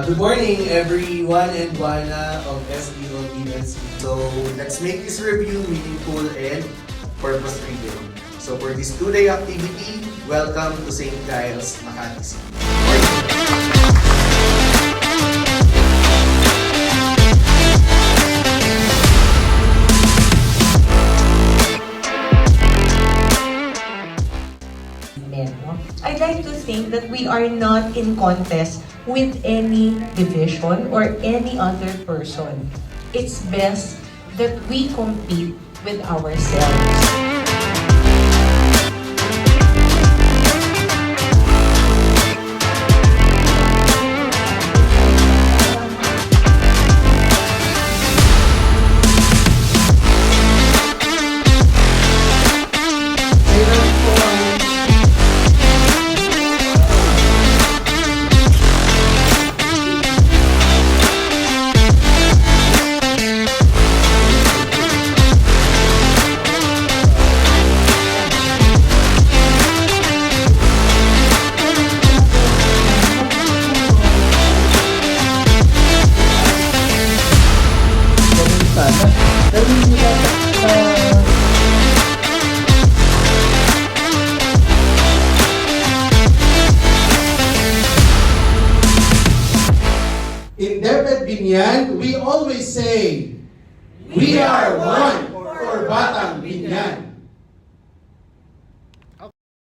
Good morning, everyone and Juana of SEO TNC. So, let's make this review meaningful and purpose-driven. So, for this 2-day activity, welcome to St. Giles, Makati City. I'd like to think that we are not in contest with any division or any other person. It's best that we compete with ourselves. In David Binyan, we always say, we are one.